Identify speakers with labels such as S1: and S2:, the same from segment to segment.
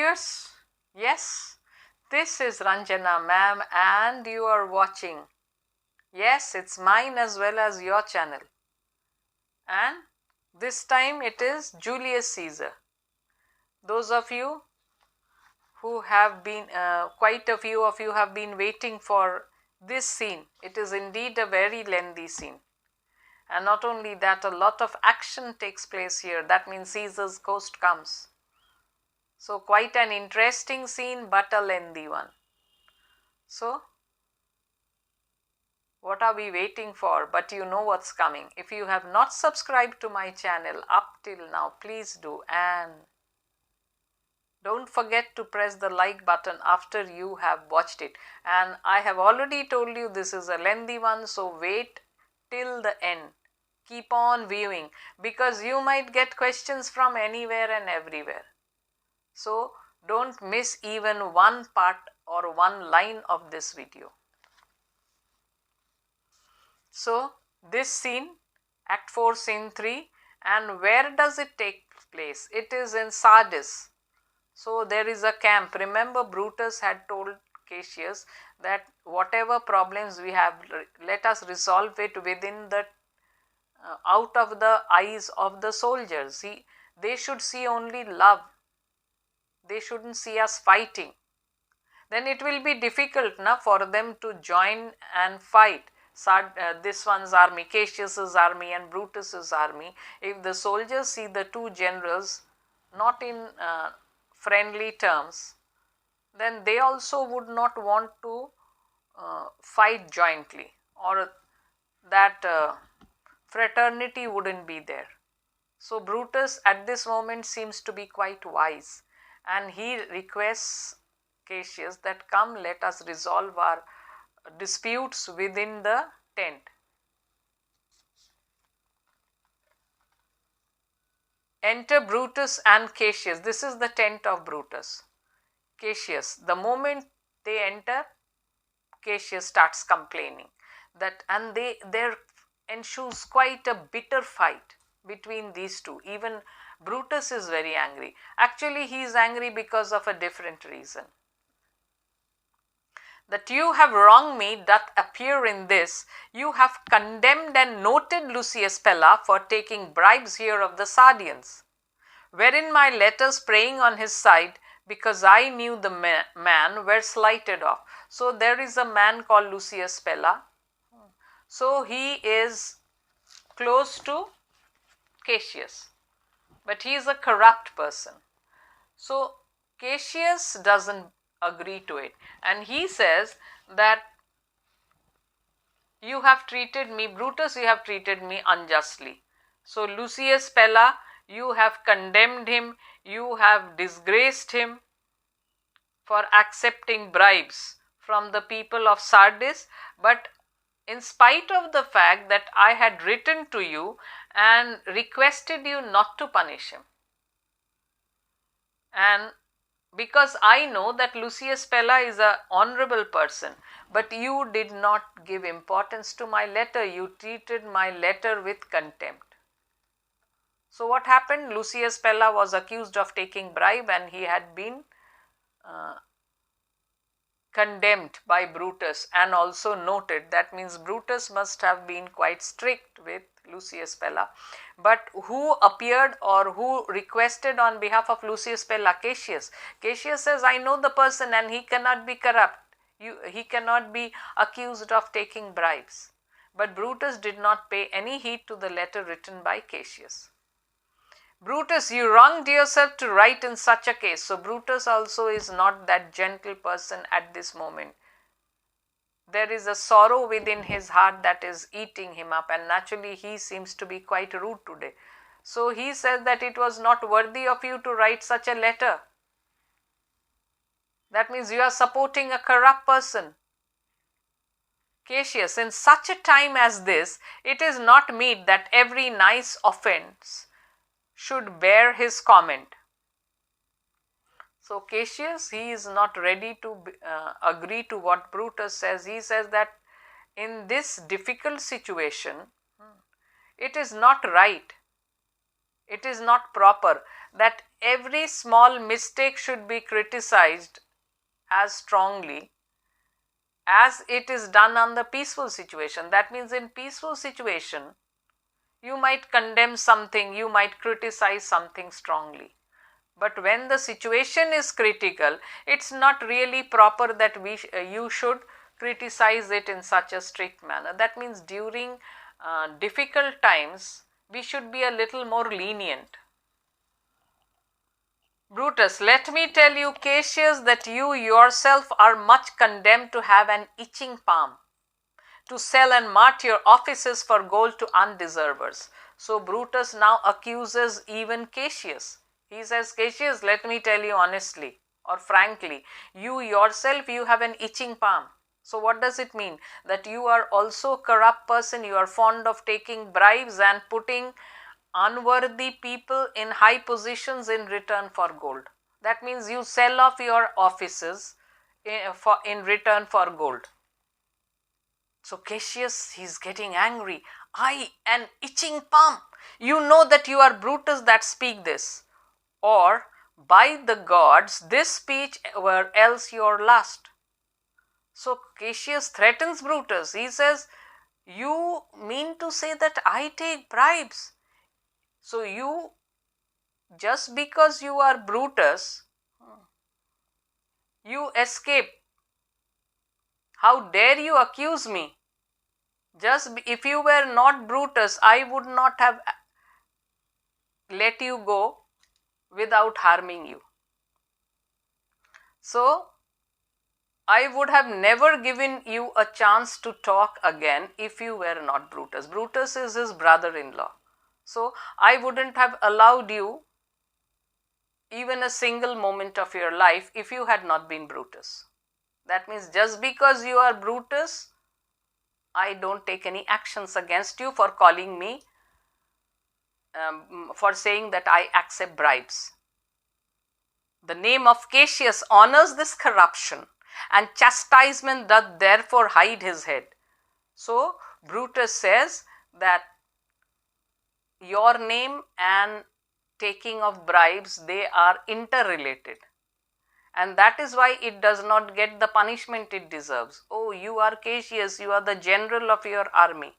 S1: viewers, yes, this is Ranjana ma'am and you are watching. Yes, it's mine as well as your channel. And this time it is Julius Caesar. Those of you who have been, quite a few of you have been waiting for this scene. It is indeed a very lengthy scene. And not only that, a lot of action takes place here. That means Caesar's ghost comes. So quite an interesting scene, but a lengthy one. So what are we waiting for? But you know what's coming. If you have not subscribed to my channel up till now, please do, and don't forget to press the like button after you have watched it. And I have already told you this is a lengthy one, so wait till the end. Keep on viewing because you might get questions from anywhere and everywhere. So don't miss even one part or one line of this video. So this scene, Act 4, Scene 3, and where does it take place? It is in Sardis. So there is a camp. Remember, Brutus had told Cassius that whatever problems we have, let us resolve it within the out of the eyes of the soldiers. They should see only love. They shouldn't see us fighting. Then it will be difficult for them to join and fight. This one's army, Cassius's army and Brutus's army. If the soldiers see the two generals not in friendly terms, then they also would not want to fight jointly, or that fraternity wouldn't be there. So Brutus at this moment seems to be quite wise, and he requests Cassius that come, let us resolve our disputes within the tent. Enter Brutus and Cassius. This is the tent of Brutus. Cassius, the moment they enter, Cassius starts complaining that, and there ensues quite a bitter fight between these two. Even Brutus is very angry. Actually, he is angry because of a different reason. That you have wronged me doth appear in this, you have condemned and noted Lucius Pella for taking bribes here of the Sardians, wherein my letters praying on his side, because I knew the man, were slighted off. So there is a man called Lucius Pella. So he is close to Cassius, but he is a corrupt person. So Cassius doesn't agree to it, and he says that you have treated me, Brutus, you have treated me unjustly. So Lucius Pella, you have condemned him, you have disgraced him for accepting bribes from the people of Sardis, but in spite of the fact that I had written to you and requested you not to punish him, and because I know that Lucius Pella is an honorable person, but you did not give importance to my letter, you treated my letter with contempt. So what happened? Lucius Pella was accused of taking bribe and he had been condemned by Brutus and also noted. That means Brutus must have been quite strict with Lucius Pella. But who appeared or who requested on behalf of Lucius Pella? Cassius. Cassius says, I know the person and he cannot be corrupt. He cannot be accused of taking bribes. But Brutus did not pay any heed to the letter written by Cassius. Brutus, you wronged yourself to write in such a case. So Brutus also is not that gentle person at this moment. There is a sorrow within his heart that is eating him up, and naturally he seems to be quite rude today. So he says that it was not worthy of you to write such a letter. That means you are supporting a corrupt person. Cassius, in such a time as this, it is not meet that every nice offense should bear his comment. So Cassius, he is not ready to agree to what Brutus says. He says that in this difficult situation, it is not right. It is not proper that every small mistake should be criticized as strongly as it is done on the peaceful situation. That means in peaceful situation, you might condemn something, you might criticize something strongly. But when the situation is critical, it's not really proper that you should criticize it in such a strict manner. That means during difficult times, we should be a little more lenient. Brutus, let me tell you, Cassius, that you yourself are much condemned to have an itching palm, to sell and mart your offices for gold to undeservers. So Brutus now accuses even Cassius. He says, Cassius, let me tell you honestly or frankly, you yourself, you have an itching palm. So what does it mean? That you are also a corrupt person, you are fond of taking bribes and putting unworthy people in high positions in return for gold. That means you sell off your offices in return for gold. So Cassius, he's getting angry. I, an itching palm. You know that you are Brutus that speak this. Or, by the gods, this speech were else your last. So Cassius threatens Brutus. He says, you mean to say that I take bribes? So you, just because you are Brutus, you escape. How dare you accuse me? If you were not Brutus, I would not have let you go without harming you. So I would have never given you a chance to talk again if you were not Brutus. Brutus is his brother-in-law. So I wouldn't have allowed you even a single moment of your life if you had not been Brutus. That means just because you are Brutus, I don't take any actions against you for calling me, for saying that I accept bribes. The name of Cassius honors this corruption, and chastisement doth therefore hide his head. So Brutus says that your name and taking of bribes, they are interrelated, and that is why it does not get the punishment it deserves. Oh, you are Cassius, you are the general of your army.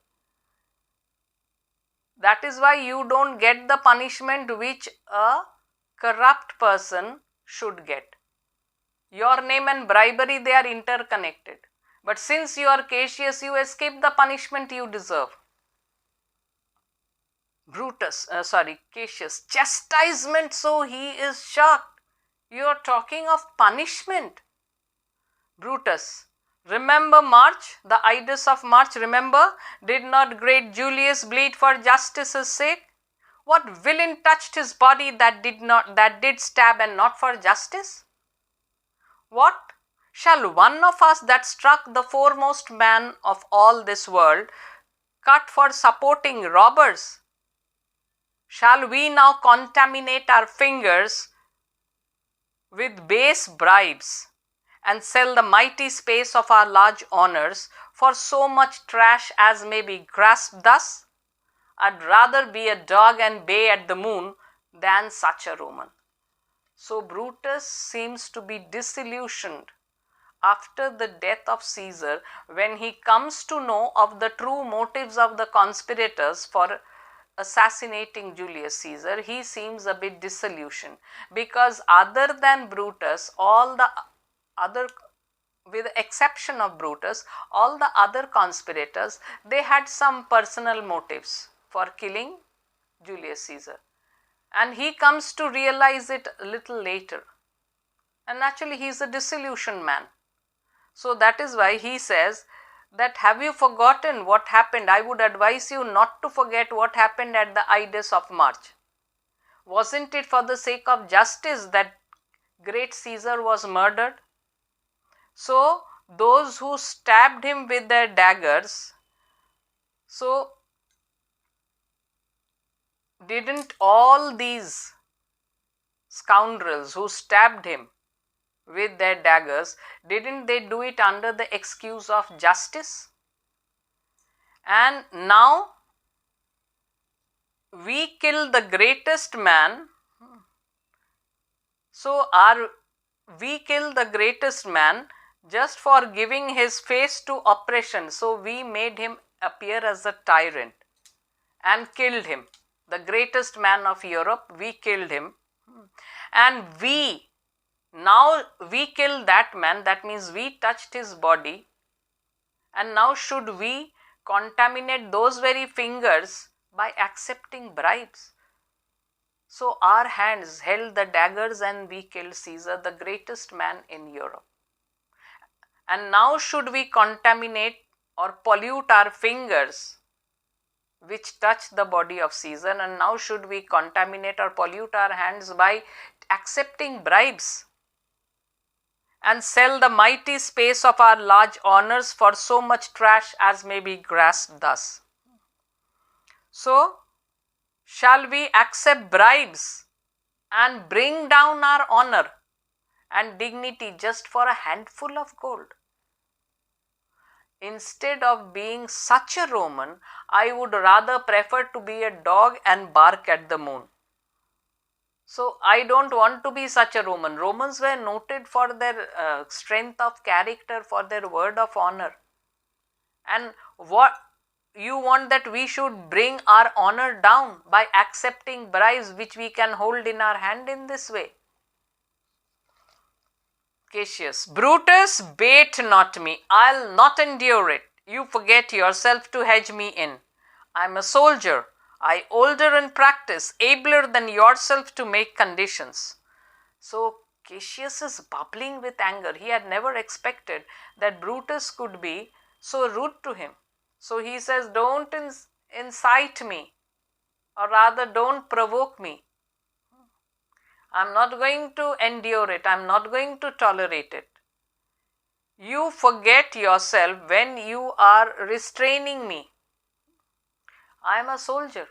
S1: That is why you don't get the punishment which a corrupt person should get. Your name and bribery, they are interconnected. But since you are Cassius, you escape the punishment you deserve. Cassius, chastisement, so he is shocked. You are talking of punishment. Brutus, remember March, the Ides of March, remember? Did not great Julius bleed for justice's sake? What villain touched his body that did stab and not for justice? What? Shall one of us that struck the foremost man of all this world cut for supporting robbers? Shall we now contaminate our fingers with base bribes and sell the mighty space of our large honors for so much trash as may be grasped thus? I'd rather be a dog and bay at the moon than such a Roman. So Brutus seems to be disillusioned after the death of Caesar. When he comes to know of the true motives of the conspirators for assassinating Julius Caesar, he seems a bit disillusioned, because other than Brutus, all the other, with the exception of Brutus, all the other conspirators, they had some personal motives for killing Julius Caesar, and he comes to realize it a little later, and naturally he is a disillusioned man. So that is why he says that, have you forgotten what happened? I would advise you not to forget what happened at the Ides of March. Wasn't it for the sake of justice that great Caesar was murdered? So those who stabbed him with their daggers, so didn't all these scoundrels who stabbed him with their daggers, didn't they do it under the excuse of justice? And now we kill the greatest man, so we kill the greatest man just for giving his face to oppression. So we made him appear as a tyrant and killed him. The greatest man of Europe, we killed him. And now we killed that man, that means we touched his body. And now should we contaminate those very fingers by accepting bribes? So our hands held the daggers and we killed Caesar, the greatest man in Europe. And now should we contaminate or pollute our fingers which touch the body of Caesar, and now should we contaminate or pollute our hands by accepting bribes and sell the mighty space of our large honors for so much trash as may be grasped thus? So, shall we accept bribes and bring down our honor and dignity just for a handful of gold? Instead of being such a Roman, I would rather prefer to be a dog and bark at the moon. So I don't want to be such a Roman. Romans were noted for their strength of character, for their word of honor. And what you want that we should bring our honor down by accepting bribes which we can hold in our hand in this way? Cassius, Brutus, bait not me, I'll not endure it. You forget yourself to hedge me in. I'm a soldier, I older in practice, abler than yourself to make conditions. So Cassius is bubbling with anger. He had never expected that Brutus could be so rude to him. So he says, don't incite me, or rather don't provoke me. I'm not going to endure it. I'm not going to tolerate it. You forget yourself when you are restraining me. I am a soldier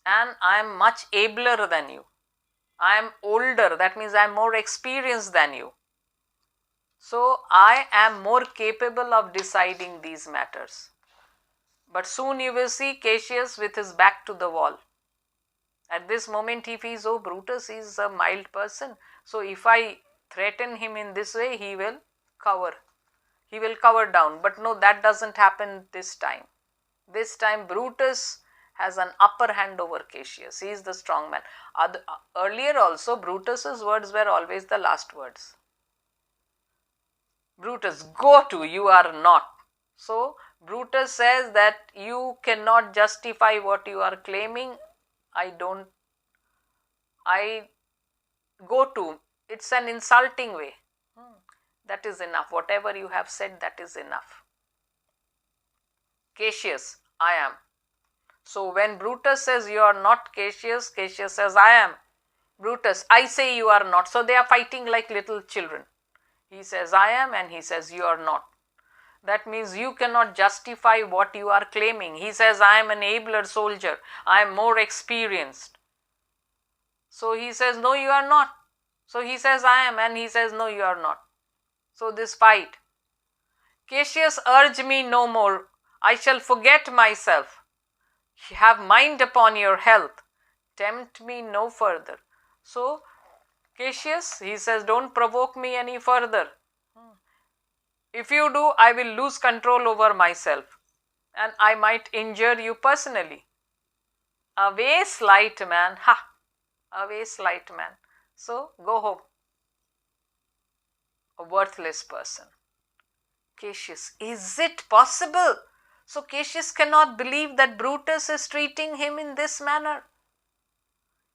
S1: and I am much abler than you. I am older, that means I am more experienced than you. So I am more capable of deciding these matters. But soon you will see Cassius with his back to the wall. At this moment he feels, oh, Brutus is a mild person. So if I threaten him in this way, he will cover. He will cover down. But no, that doesn't happen this time. This time Brutus has an upper hand over Cassius. He is the strong man. Earlier also, Brutus's words were always the last words. Brutus, go to, you are not. So Brutus says that you cannot justify what you are claiming. I go to, it's an insulting way. That is enough. Whatever you have said, that is enough. Cassius, I am. So when Brutus says you are not Cassius, Cassius says I am. Brutus, I say you are not. So they are fighting like little children. He says I am and he says you are not. That means you cannot justify what you are claiming. He says I am an abler soldier. I am more experienced. So he says no, you are not. So he says I am and he says no, you are not. So this fight. Cassius, urge me no more. I shall forget myself. Have mind upon your health. Tempt me no further. So Cassius, he says, don't provoke me any further. If you do, I will lose control over myself and I might injure you personally. Away, slight man. Ha! Away, slight man. So go home. A worthless person. Cassius, is it possible? So Cassius cannot believe that Brutus is treating him in this manner.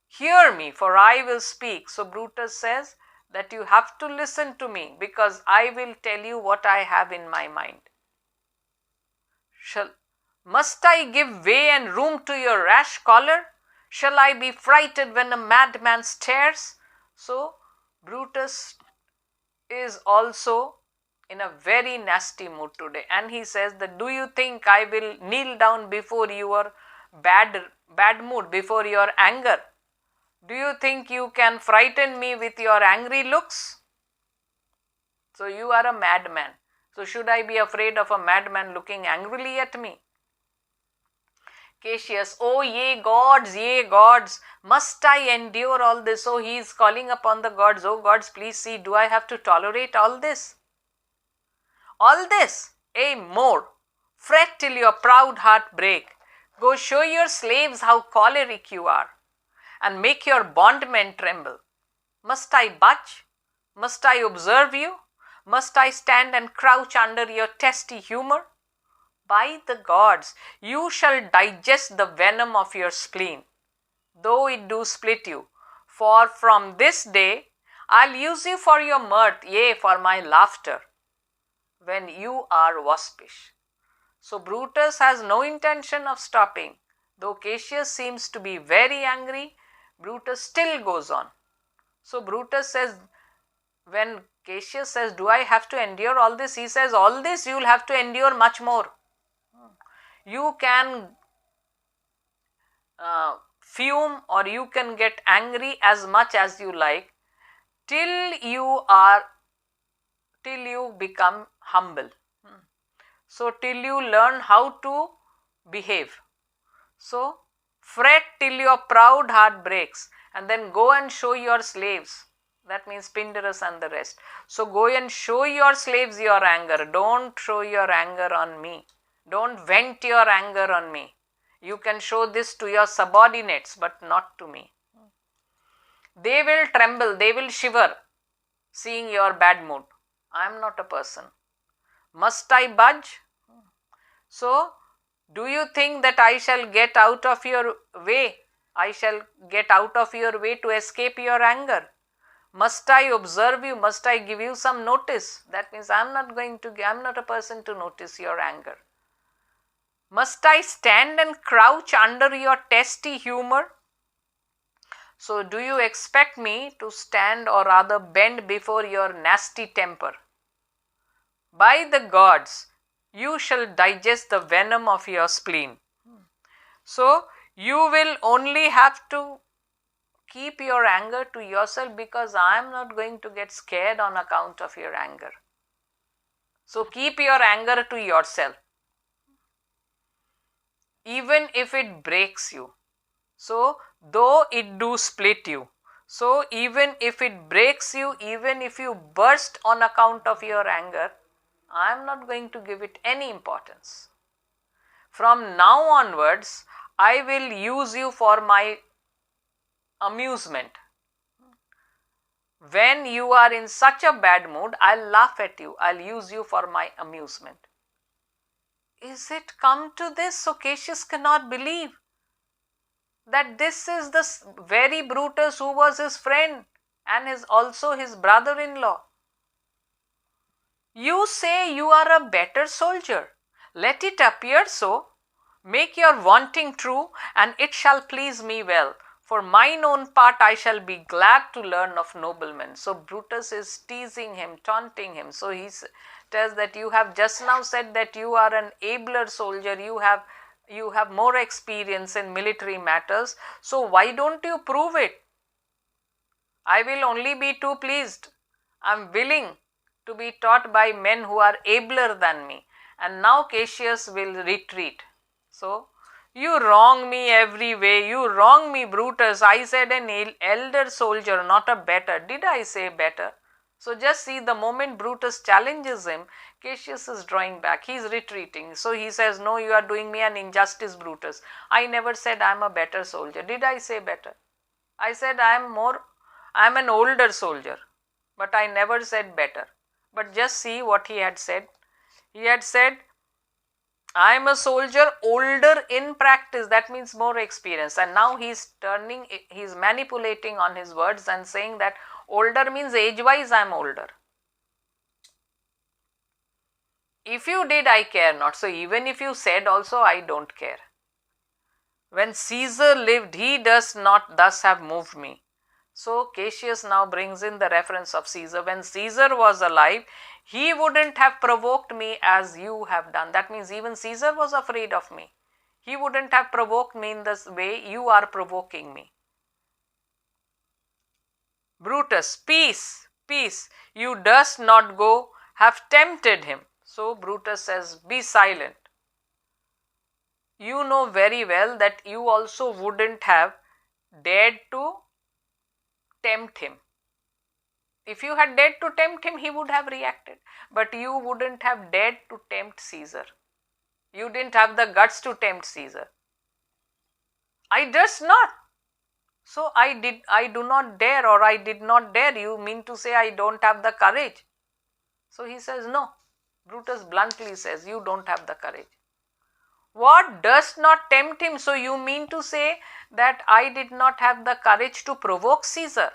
S1: Hear me, for I will speak. So Brutus says that you have to listen to me because I will tell you what I have in my mind. Must I give way and room to your rash choler? Shall I be frighted when a madman stares? So Brutus is also in a very nasty mood today, and he says that do you think I will kneel down before your bad mood, before your anger? Do you think you can frighten me with your angry looks? So you are a madman. So should I be afraid of a madman looking angrily at me? Cassius, oh ye gods, must I endure all this? Oh, he is calling upon the gods, oh gods, please see, do I have to tolerate all this? All this, more. Fret till your proud heart break. Go show your slaves how choleric you are, and make your bondmen tremble. Must I budge? Must I observe you? Must I stand and crouch under your testy humour? By the gods, you shall digest the venom of your spleen, though it do split you. For from this day I'll use you for your mirth, yea, for my laughter, when you are waspish. So Brutus has no intention of stopping. Though Cassius seems to be very angry, Brutus still goes on. So Brutus says, when Cassius says, do I have to endure all this? He says, all this you will have to endure much more. You can fume or you can get angry as much as you like till you become humble. So till you learn how to behave. So fret till your proud heart breaks, and then go and show your slaves. That means Pindarus and the rest. So go and show your slaves your anger. Don't show your anger on me. Don't vent your anger on me. You can show this to your subordinates, but not to me. They will tremble, they will shiver, seeing your bad mood. I am not a person. Must I budge? So, do you think that I shall get out of your way? I shall get out of your way to escape your anger. Must I observe you? Must I give you some notice? That means I am not a person to notice your anger. Must I stand and crouch under your testy humour? So do you expect me to stand or rather bend before your nasty temper? By the gods, you shall digest the venom of your spleen. So you will only have to keep your anger to yourself, because I am not going to get scared on account of your anger. So keep your anger to yourself, even if it breaks you. So though it do split you, so even if it breaks you, even if you burst on account of your anger, I am not going to give it any importance. From now onwards, I will use you for my amusement. When you are in such a bad mood, I'll laugh at you. I'll use you for my amusement. Is it come to this? So Cassius cannot believe that this is the very Brutus who was his friend and is also his brother-in-law. You say you are a better soldier. Let it appear so. Make your wanting true, and it shall please me well. For mine own part, I shall be glad to learn of noblemen. So Brutus is teasing him, taunting him. So he tells that you have just now said that you are an abler soldier. You have more experience in military matters. So why don't you prove it? I will only be too pleased. I am willing to be taught by men who are abler than me. And now Cassius will retreat. So, you wrong me every way. You wrong me, Brutus. I said an elder soldier, not a better. Did I say better? So just see, the moment Brutus challenges him, Cassius is drawing back. He is retreating. So he says, no, you are doing me an injustice, Brutus. I never said I am a better soldier. Did I say better? I said I am an older soldier. But I never said better. But just see what he had said. He had said, I am a soldier older in practice. That means more experience. And now he is manipulating on his words and saying that older means age-wise I am older. If you did, I care not. So even if you said also, I don't care. When Caesar lived, he does not thus have moved me. So Cassius now brings in the reference of Caesar. When Caesar was alive, he wouldn't have provoked me as you have done. That means even Caesar was afraid of me. He wouldn't have provoked me in this way you are provoking me. Brutus, peace, peace. You durst not go, have tempted him. So Brutus says, be silent. you know very well that you also wouldn't have dared to tempt him. If you had dared to tempt him, he would have reacted. But you wouldn't have dared to tempt Caesar. You didn't have the guts to tempt Caesar. I durst not. So I do not dare, or I did not dare. You mean to say I don't have the courage? So he says, no. Brutus bluntly says, you don't have the courage. What does not tempt him? So you mean to say that I did not have the courage to provoke Caesar?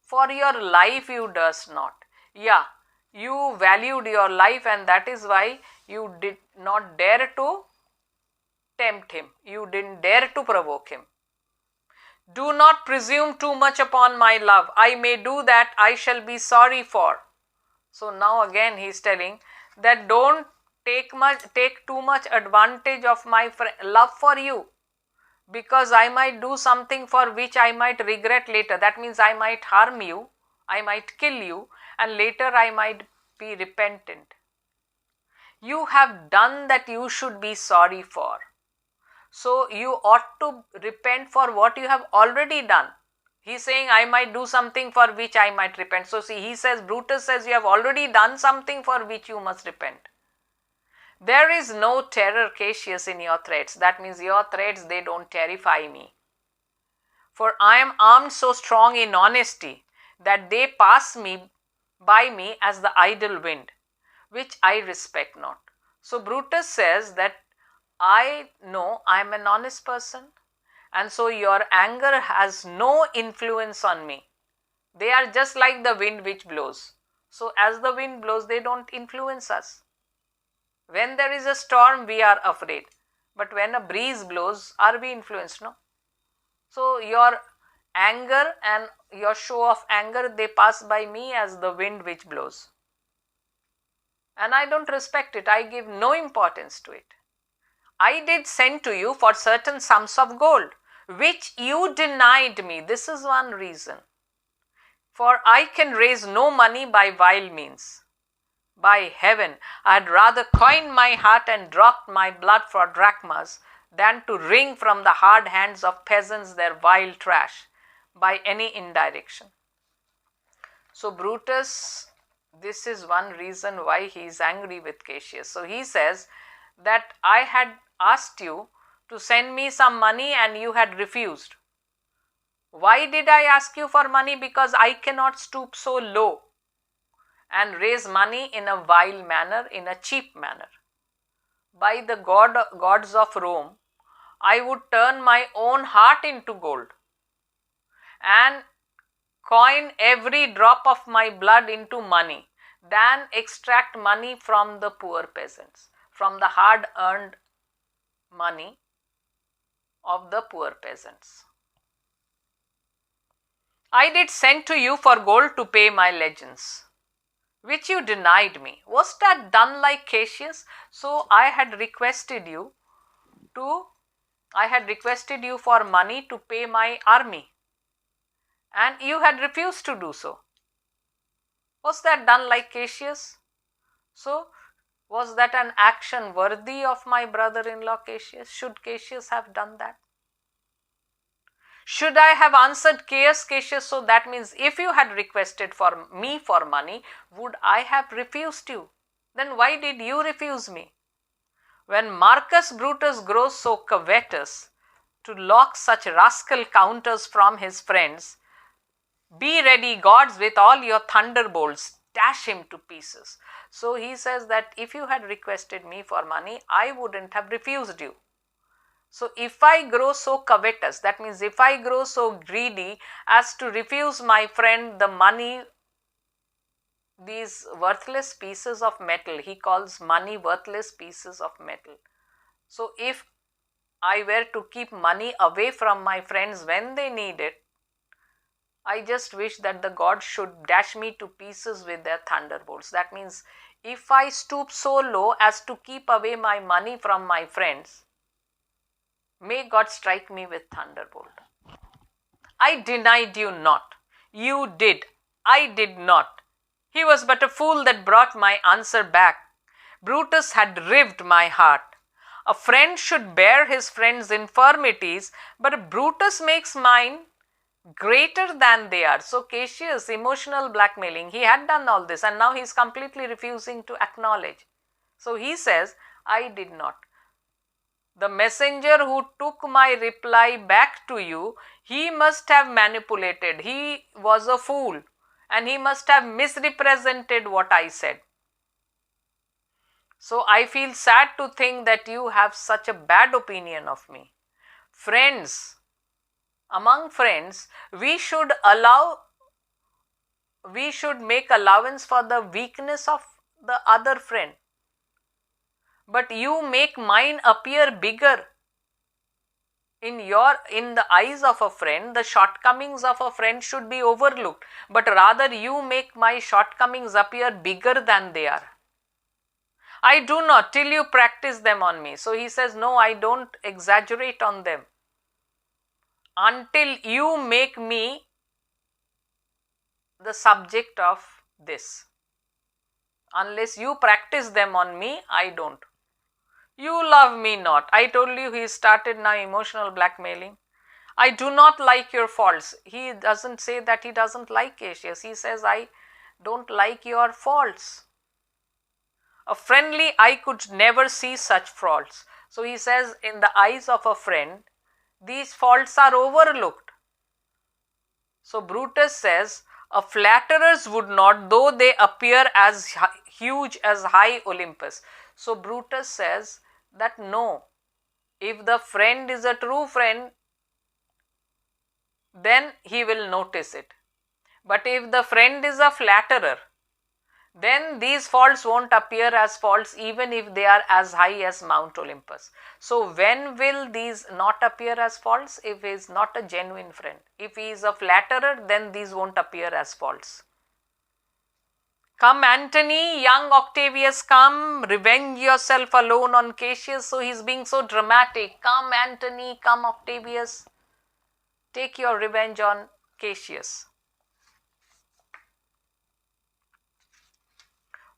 S1: For your life you durst not. Yeah, you valued your life, and that is why you did not dare to tempt him. You didn't dare to provoke him. Do not presume too much upon my love. I may do that, I shall be sorry for. So now again he is telling that don't take too much advantage of my love for you, because I might do something for which I might regret later. That means I might harm you, I might kill you, and later I might be repentant. You have done that you should be sorry for. So you ought to repent for what you have already done. He is saying I might do something for which I might repent. So see, he says, Brutus says, you have already done something for which you must repent. There is no terror, Cassius, in your threats. That means your threats, they don't terrify me. For I am armed so strong in honesty that they pass by me as the idle wind, which I respect not. So Brutus says that I know I am an honest person, and so your anger has no influence on me. They are just like the wind which blows. So as the wind blows, they don't influence us. When there is a storm, we are afraid. But when a breeze blows, are we influenced? No. So your anger and your show of anger, they pass by me as the wind which blows. And I don't respect it. I give no importance to it. I did send to you for certain sums of gold, which you denied me. This is one reason. For I can raise no money by vile means. By heaven, I had rather coin my heart and dropped my blood for drachmas than to wring from the hard hands of peasants their vile trash by any indirection. So Brutus, this is one reason why he is angry with Cassius. So he says that I had asked you to send me some money and you had refused. Why did I ask you for money? Because I cannot stoop so low and raise money in a vile manner, in a cheap manner. By the gods of Rome, I would turn my own heart into gold and coin every drop of my blood into money than extract money from the poor peasants, from the hard-earned money of the poor peasants. I did send to you for gold to pay my legions, which you denied me. Was that done like Cassius? So I had requested you for money to pay my army, and you had refused to do so. Was that done like Cassius? So was that an action worthy of my brother-in-law Cassius? Should Cassius have done that? Should I have answered Cassius? So that means if you had requested for me for money, would I have refused you? Then why did you refuse me? When Marcus Brutus grows so covetous to lock such rascal counters from his friends, be ready, gods, with all your thunderbolts, dash him to pieces. So he says that if you had requested me for money, I wouldn't have refused you. So if I grow so covetous, that means if I grow so greedy as to refuse my friend the money, these worthless pieces of metal, he calls money worthless pieces of metal. So if I were to keep money away from my friends when they need it, I just wish that the gods should dash me to pieces with their thunderbolts. That means if I stoop so low as to keep away my money from my friends, may God strike me with thunderbolt. I denied you not. You did. I did not. He was but a fool that brought my answer back. Brutus had rived my heart. A friend should bear his friend's infirmities, but Brutus makes mine greater than they are. So Cassius, emotional blackmailing, he had done all this and now he is completely refusing to acknowledge. So he says, I did not. The messenger who took my reply back to you, he must have manipulated. He was a fool and he must have misrepresented what I said. So I feel sad to think that you have such a bad opinion of me. Friends, among friends, we should make allowance for the weakness of the other friend. But you make mine appear bigger. In the eyes of a friend, the shortcomings of a friend should be overlooked, but rather you make my shortcomings appear bigger than they are. I do not till you practice them on me. So he says, no, I don't exaggerate on them until you make me the subject of this. Unless you practice them on me, I don't. You love me not. I told you he started now emotional blackmailing. I do not like your faults. He doesn't say that he doesn't like Cassius. He says, I don't like your faults. A friendly eye could never see such faults. So he says, in the eyes of a friend, these faults are overlooked. So Brutus says, a flatterers would not, though they appear as huge as high Olympus. So Brutus says that no, if the friend is a true friend, then he will notice it. But if the friend is a flatterer, then these faults won't appear as faults even if they are as high as Mount Olympus. So when will these not appear as faults? If he is not a genuine friend. If he is a flatterer, then these won't appear as faults. Come Antony, young Octavius, come, revenge yourself alone on Cassius. So he is being so dramatic. Come Antony, come Octavius, take your revenge on Cassius.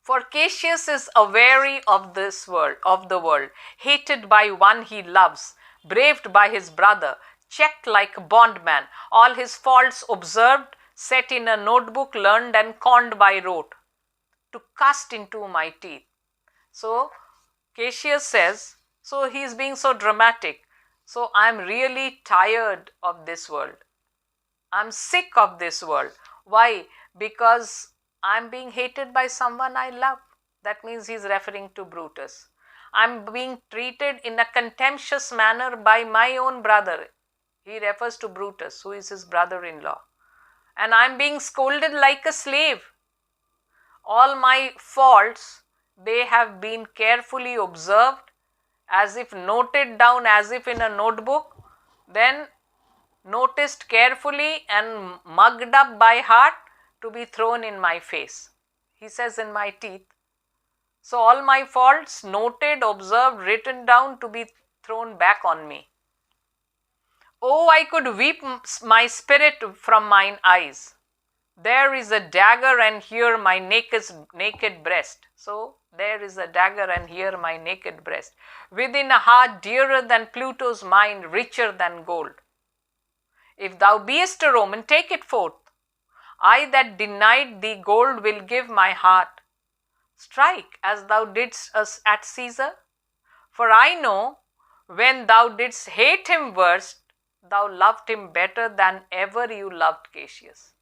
S1: For Cassius is aweary of this world, hated by one he loves, braved by his brother, checked like a bondman, all his faults observed, set in a notebook, learned and conned by rote, to cast into my teeth. So Cassius says, so he is being so dramatic. So I am really tired of this world. I am sick of this world. Why? Because I am being hated by someone I love. That means he is referring to Brutus. I am being treated in a contemptuous manner by my own brother. He refers to Brutus, who is his brother-in-law. And I am being scolded like a slave. All my faults, they have been carefully observed, as if noted down, as if in a notebook, then noticed carefully and mugged up by heart to be thrown in my face. He says in my teeth. So all my faults noted, observed, written down to be thrown back on me. Oh, I could weep my spirit from mine eyes. There is a dagger and here my naked breast. So there is a dagger and here my naked breast. Within a heart dearer than Pluto's mind, richer than gold. If thou beest a Roman, take it forth. I that denied thee gold will give my heart. Strike as thou didst us at Caesar. For I know when thou didst hate him worst, thou loved him better than ever you loved Cassius.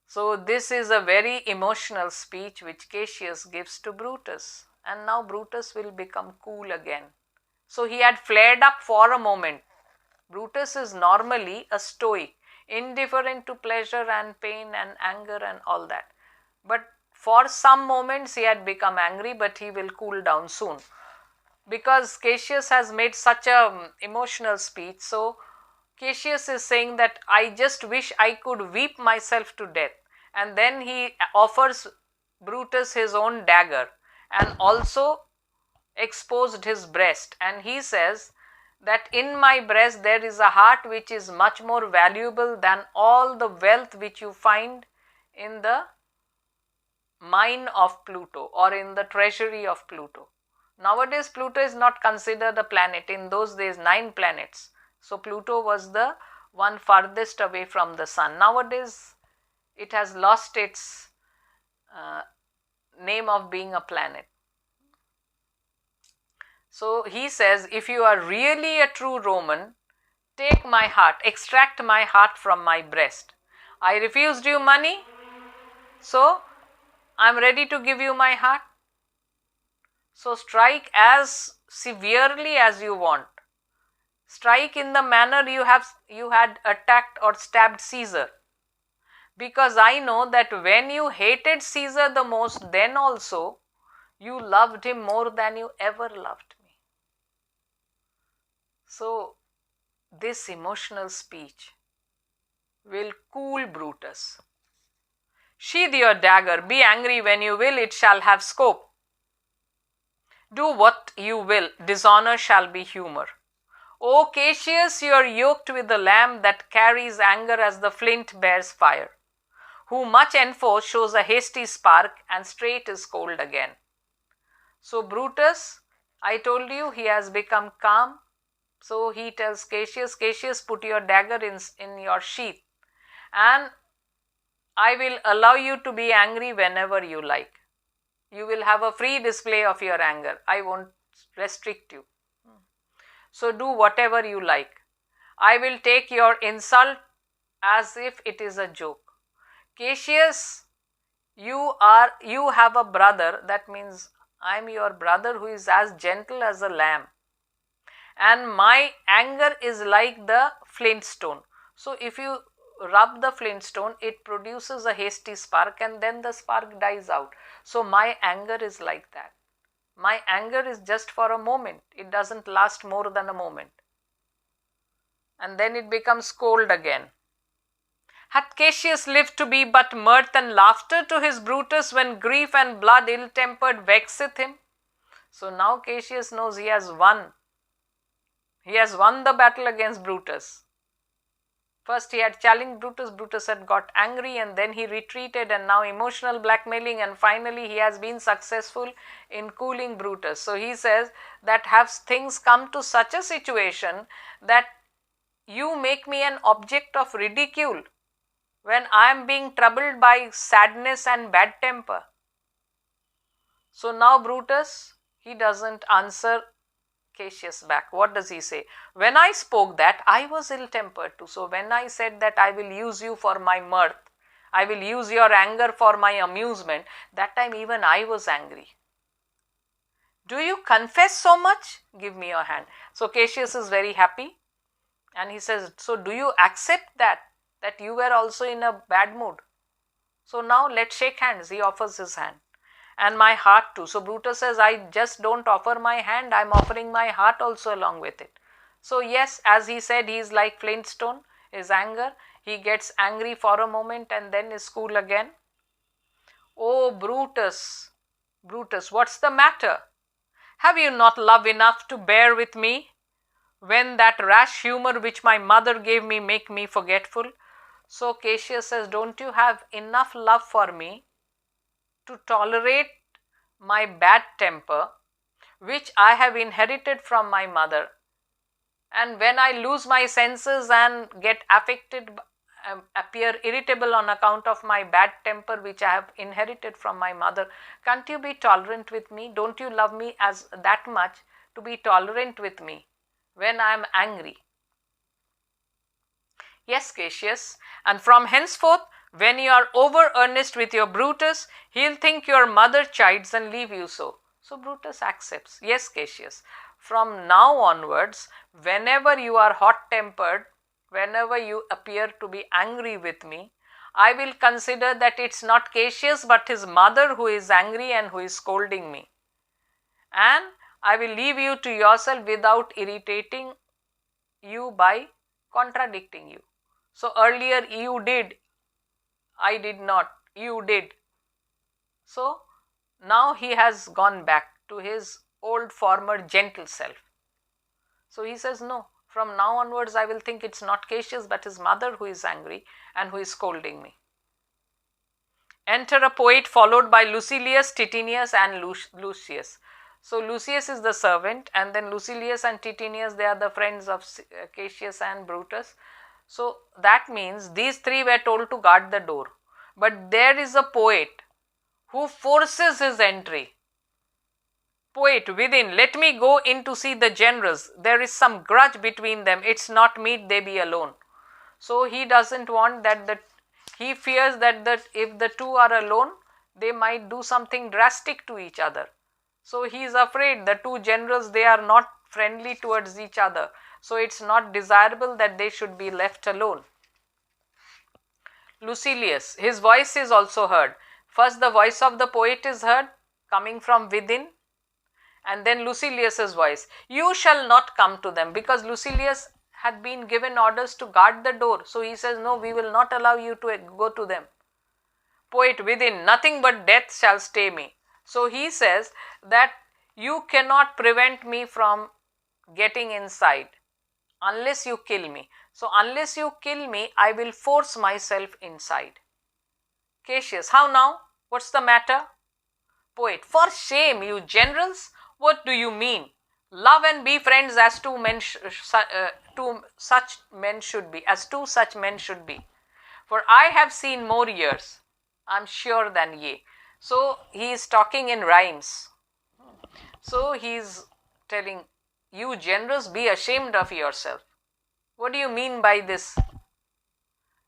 S1: So this is a very emotional speech which Cassius gives to Brutus. And now Brutus will become cool again. So he had flared up for a moment. Brutus is normally a stoic, indifferent to pleasure and pain and anger and all that. But for some moments he had become angry, but he will cool down soon. Because Cassius has made such a emotional speech, so Cassius is saying that I just wish I could weep myself to death. And then he offers Brutus his own dagger and also exposed his breast. And he says that in my breast there is a heart which is much more valuable than all the wealth which you find in the mine of Pluto or in the treasury of Pluto. Nowadays Pluto is not considered a planet. In those days 9 planets. So Pluto was the one farthest away from the sun. Nowadays it has lost its name of being a planet. So he says, if you are really a true Roman, take my heart, extract my heart from my breast. I refused you money, so I am ready to give you my heart. So strike as severely as you want. Strike in the manner you had attacked or stabbed Caesar. Because I know that when you hated Caesar the most, then also you loved him more than you ever loved me. So this emotional speech will cool Brutus. Sheathe your dagger, be angry when you will, it shall have scope. Do what you will, dishonor shall be humor. O Cassius, you are yoked with the lamb that carries anger as the flint bears fire. Who much enforce shows a hasty spark, and straight is cold again. So Brutus, I told you, he has become calm. So he tells Cassius, Cassius, put your dagger in your sheath, and I will allow you to be angry whenever you like. You will have a free display of your anger. I won't restrict you. So do whatever you like. I will take your insult as if it is a joke. Cassius, you have a brother, that means I am your brother who is as gentle as a lamb. And my anger is like the flint stone. So if you rub the flint stone, it produces a hasty spark and then the spark dies out. So my anger is like that. My anger is just for a moment. It doesn't last more than a moment. And then it becomes cold again. Hath Cassius lived to be but mirth and laughter to his Brutus when grief and blood ill-tempered vexeth him? So now Cassius knows he has won. He has won the battle against Brutus. First he had challenged Brutus, Brutus had got angry and then he retreated, and now emotional blackmailing, and finally he has been successful in cooling Brutus. So he says that have things come to such a situation that you make me an object of ridicule when I am being troubled by sadness and bad temper. So now Brutus, he doesn't answer Cassius back. What does he say? When I spoke that, I was ill-tempered too. So when I said that I will use you for my mirth, I will use your anger for my amusement, that time even I was angry. Do you confess so much? Give me your hand. So Cassius is very happy and he says, so do you accept that you were also in a bad mood? So now let's shake hands. He offers his hand. And my heart too. So Brutus says, I just don't offer my hand, I am offering my heart also along with it. So yes, as he said, he is like flintstone, his anger. He gets angry for a moment and then is cool again. Oh Brutus, Brutus, what's the matter? Have you not love enough to bear with me when that rash humor which my mother gave me make me forgetful? So Cassius says, don't you have enough love for me to tolerate my bad temper, which I have inherited from my mother? And when I lose my senses and get affected, appear irritable on account of my bad temper which I have inherited from my mother, can't you be tolerant with me? Don't you love me as that much to be tolerant with me when I am angry? Yes, Cassius, and from henceforth, when you are over earnest with your Brutus, he'll think your mother chides and leave you so. So Brutus accepts. Yes, Cassius, from now onwards, whenever you are hot-tempered, whenever you appear to be angry with me, I will consider that it's not Cassius but his mother who is angry and who is scolding me. And I will leave you to yourself without irritating you by contradicting you. So earlier you did, I did not, you did. So now he has gone back to his old former gentle self. So he says, no, from now onwards I will think it's not Cassius but his mother who is angry and who is scolding me. Enter a poet followed by Lucilius, Titinius and Lucius. So Lucius is the servant, and then Lucilius and Titinius, they are the friends of Cassius and Brutus. So that means these three were told to guard the door. But there is a poet who forces his entry. Poet within, let me go in to see the generals. There is some grudge between them. It's not meet they be alone. So he doesn't want that, he fears that if the two are alone, they might do something drastic to each other. So he is afraid the two generals, they are not friendly towards each other. So it's not desirable that they should be left alone. Lucilius, his voice is also heard. First the voice of the poet is heard coming from within, and then Lucilius's voice. You shall not come to them, because Lucilius had been given orders to guard the door. So he says, no, we will not allow you to go to them. Poet within, nothing but death shall stay me. So he says that you cannot prevent me from getting inside unless you kill me. So unless you kill me, I will force myself inside. Cassius, how now? What's the matter? Poet, for shame, you generals. What do you mean? Love and be friends as two such men should be, as two such men should be. For I have seen more years, I am sure, than ye. So he is talking in rhymes. So he is telling, you generals, be ashamed of yourself. What do you mean by this?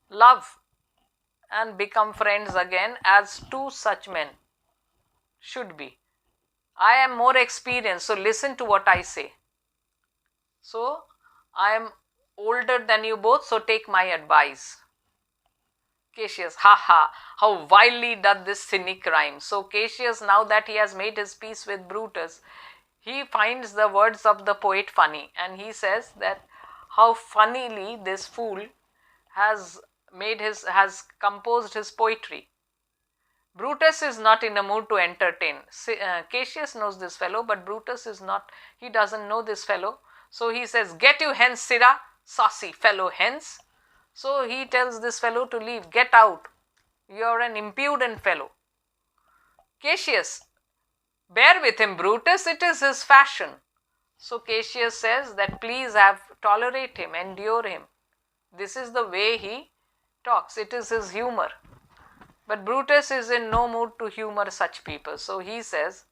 S1: Love and become friends again as two such men should be. I am more experienced, so listen to what I say. So I am older than you both, so take my advice. Cassius, ha ha, how vilely doth this cynic rhyme. So Cassius, now that he has made his peace with Brutus, he finds the words of the poet funny, and he says that how funnily this fool has composed his poetry. Brutus is not in a mood to entertain. Cassius knows this fellow, but Brutus is not, he doesn't know this fellow. So he says, get you hence, Sirrah, saucy fellow, hence. So he tells this fellow to leave, get out, you are an impudent fellow. Cassius, bear with him, Brutus, it is his fashion. So Cassius says that please tolerate him, endure him. This is the way he talks, it is his humor. But Brutus is in no mood to humor such people. So he says,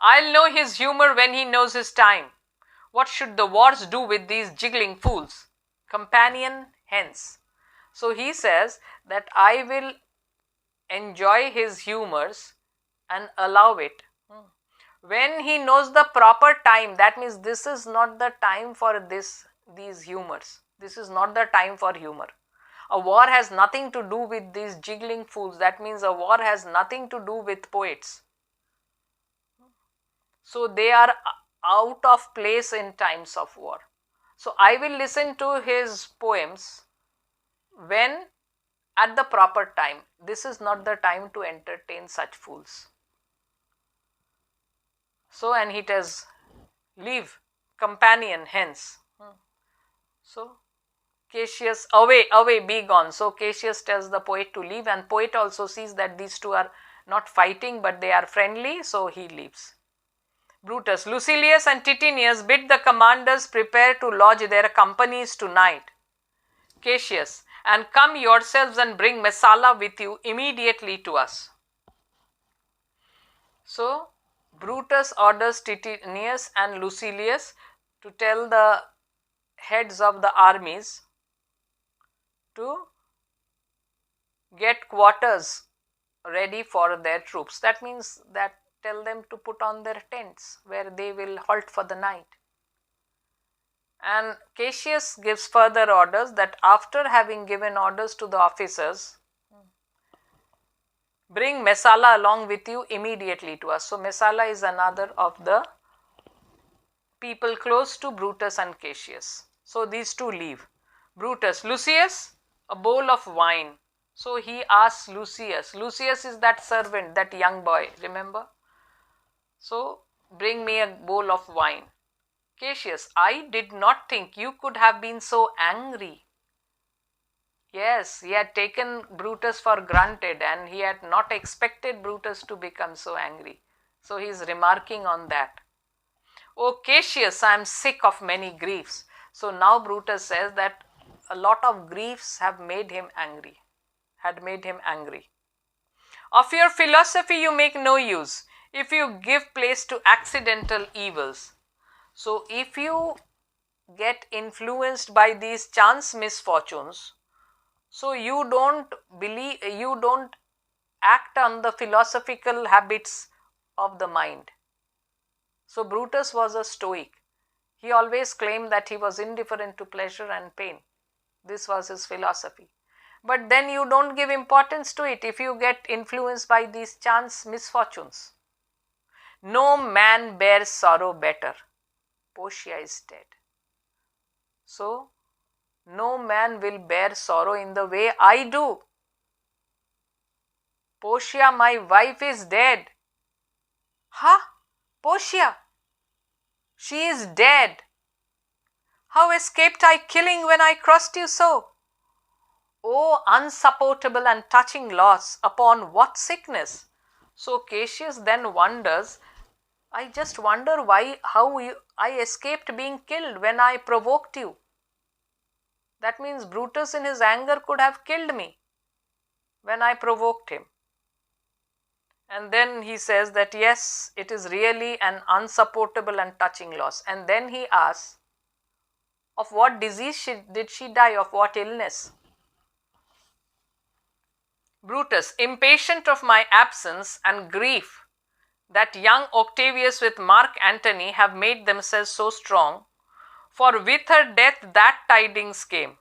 S1: I'll know his humor when he knows his time. What should the wars do with these jiggling fools? Companion, hence. So he says that I will enjoy his humors and allow it when he knows the proper time. That means this is not the time for these humors. This is not the time for humor. A war has nothing to do with these jiggling fools. That means a war has nothing to do with poets. So they are out of place in times of war. So I will listen to his poems when at the proper time. This is not the time to entertain such fools. So, and he tells, leave, companion, hence. So Cassius, away, away, be gone. So Cassius tells the poet to leave, and poet also sees that these two are not fighting but they are friendly, so he leaves. Brutus, Lucilius and Titinius bid the commanders prepare to lodge their companies tonight. Cassius, and come yourselves and bring Messala with you immediately to us. So Brutus orders Titinius and Lucilius to tell the heads of the armies to get quarters ready for their troops. That means that tell them to put on their tents where they will halt for the night. And Cassius gives further orders that after having given orders to the officers, bring Messala along with you immediately to us. So Messala is another of the people close to Brutus and Cassius. So these two leave. Brutus, Lucius, a bowl of wine. So he asks Lucius. Lucius is that servant, that young boy, remember? So bring me a bowl of wine. Cassius, I did not think you could have been so angry. Yes, he had taken Brutus for granted and he had not expected Brutus to become so angry. So he is remarking on that. "O Cassius, I am sick of many griefs." So now Brutus says that a lot of griefs have made him angry, had made him angry. "Of your philosophy you make no use, if you give place to accidental evils." So if you get influenced by these chance misfortunes, so you don't act on the philosophical habits of the mind. So Brutus was a stoic. He always claimed that he was indifferent to pleasure and pain. This was his philosophy. But then you don't give importance to it if you get influenced by these chance misfortunes. "No man bears sorrow better. Portia is dead." So no man will bear sorrow in the way I do. "Portia, my wife, is dead." "Huh? Portia? She is dead. How escaped I killing when I crossed you so? Oh, unsupportable and touching loss, upon what sickness?" So Cassius then wonders, "I just wonder how I escaped being killed when I provoked you." That means Brutus in his anger could have killed me when I provoked him. And then he says that yes, it is really an unsupportable and touching loss. And then he asks, of what disease did she die, of what illness? Brutus, impatient of my absence and grief that young Octavius with Mark Antony have made themselves so strong, for with her death that tidings came.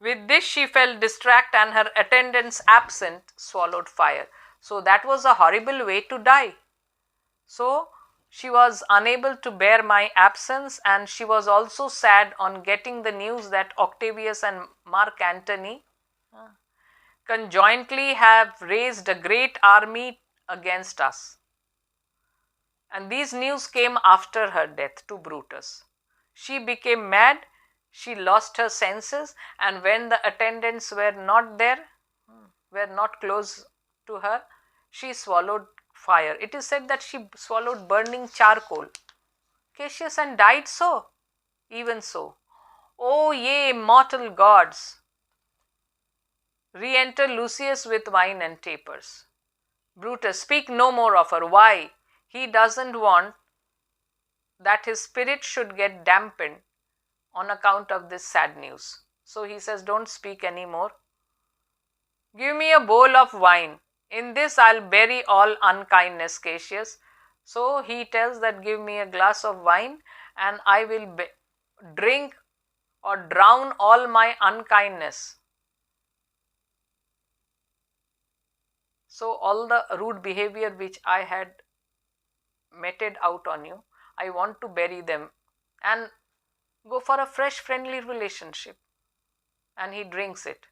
S1: With this she fell distract, and her attendants absent swallowed fire. So that was a horrible way to die. So she was unable to bear my absence, and she was also sad on getting the news that Octavius and Mark Antony conjointly have raised a great army against us. And these news came after her death to Brutus. She became mad, she lost her senses, and when the attendants were not there, were not close to her, she swallowed fire. It is said that she swallowed burning charcoal. Cassius, and died so. Even so. "O ye immortal gods, re-enter Lucius with wine and tapers." Brutus, speak no more of her. Why? He doesn't want that his spirit should get dampened on account of this sad news. So he says, don't speak anymore. "Give me a bowl of wine. In this I'll bury all unkindness, Cassius." So he tells that give me a glass of wine and I will drink or drown all my unkindness. So all the rude behavior which I had meted out on you, I want to bury them and go for a fresh friendly relationship. And he drinks it.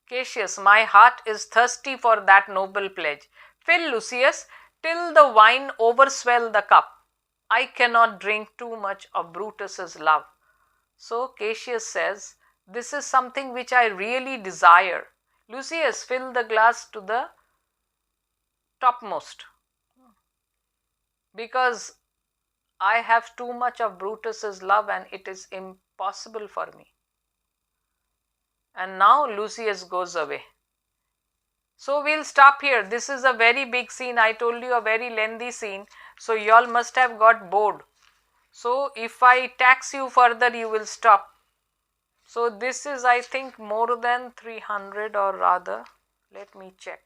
S1: "Cassius, my heart is thirsty for that noble pledge. Fill, Lucius, till the wine overswell the cup. I cannot drink too much of Brutus's love." So Cassius says, this is something which I really desire. "Lucius, fill the glass to the topmost, because I have too much of Brutus's love and it is impossible for me." And now Lucius goes away. So we'll stop here. This is a very big scene. I told you, a very lengthy scene. So y'all must have got bored. So if I tax you further, you will stop. So this is, I think, more than 300, or rather, let me check.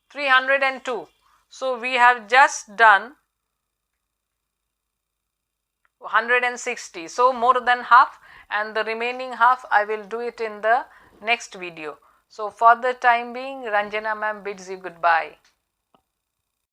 S1: 302. So we have just done 160. So more than half, and the remaining half I will do it in the next video. So for the time being, Ranjana ma'am bids you goodbye.